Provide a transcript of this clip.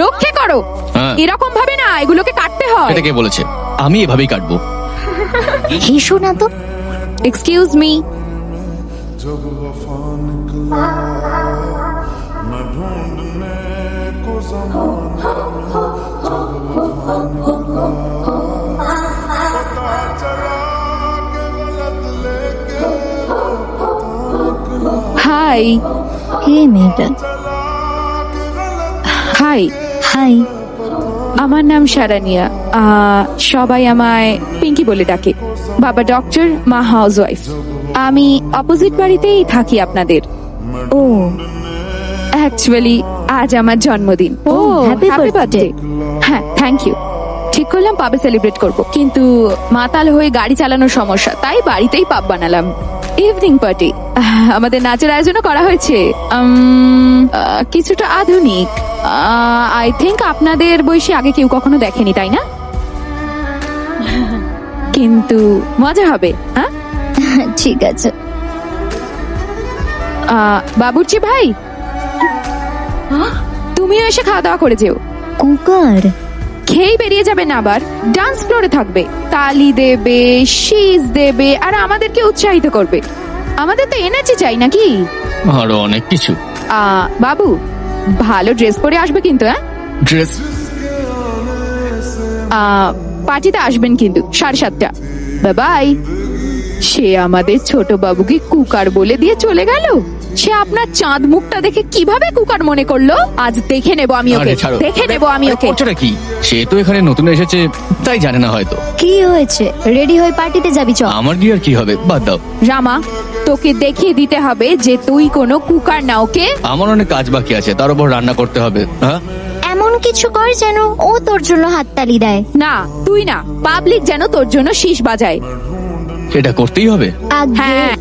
রক্ষে করো। হ্যাঁ। এরকম ভাবে না, এগুলোকে কাটতে হয়। এটা কে বলেছে? আমি এভাবেই কাটবো। হেসো না তো। Excuse me. जब वफा निकला मैं ढूंढने को ज़माने में, जब वफा निकला पता चला कि गलत लेके वो पता निकला, হাই। কে মেয়েটা? Hi, hi. আমার নাম শারানিয়া। সবাই আমায় পিঙ্কি বলে ডাকে। বাবা ডক্টর, মা হাউসওয়াইফ। আমি অপোজিট বাড়িতেই থাকি আপনাদের। ও অ্যাকচুয়ালি আজ আমার জন্মদিন। ও happy হ্যাপি birthday. বার্থডে। হ্যাঁ, থ্যাংক ইউ। ঠিক করলাম পাবে সেলিব্রেট করব, কিন্তু মাতাল হয়ে গাড়ি চালানোর সমস্যা, তাই বাড়িতেই পাব বানালাম। ইভিনিং পার্টি, আমাদের নাচের আয়োজনও করা হয়েছে। কিছুটা আধুনিক। আই থিংক আপনাদের বয়সী আগে কেউ কখনো দেখেনি, তাই না? কিন্তু মজা হবে। হ্যাঁ, ঠিক আছে। বাবুর্চি ভাই, তুমিও এসে খাওয়া দাওয়া করে যেও। কুকার। খেয়েই বেরিয়ে যাবে না, আবার ডান্স ফ্লোরে থাকবে, তালি দেবে, শীষ দেবে, আর আমাদেরকে উৎসাহিত করবে। আমাদের তো এনার্জি চাই নাকি? আরো অনেক কিছু। বাবু, ভালো ড্রেস পরে আসবে কিন্তু। হ্যাঁ, ড্রেস? পার্টিতে আসবেন কিন্তু 7:30। বাই। সে আমাদের ছোট বাবুকে কুকার বলে দিয়ে চলে গেল। সে আপনার চাঁদ মুখটা দেখে কিভাবে কুকার মনে করলো? আজ দেখে নেব আমি ওকে, আরে ছাড়ো। দেখে নেব আমি ওকে। করছোটা কি? সে তো এখানে নতুন এসেছে, তাই জানে না হয়তো। কি হয়েছে? রেডি হয়ে পার্টিতে যাবি চ। আমার কি আর কি হবে, বাদ দাও। রামা, তোকে দেখিয়ে দিতে হবে যে তুই কোনো কুকার না, ওকে? আমার অনেক কাজ বাকি আছে, তার উপর রান্না করতে হবে। হ্যাঁ, এমন কিছু কর যেন ও তোর জন্য হাততালি দেয়। না, তুই না, পাবলিক যেন তোর জন্য শীষ বাজায়। এটা করতেই হবে। আগে হ্যাঁ,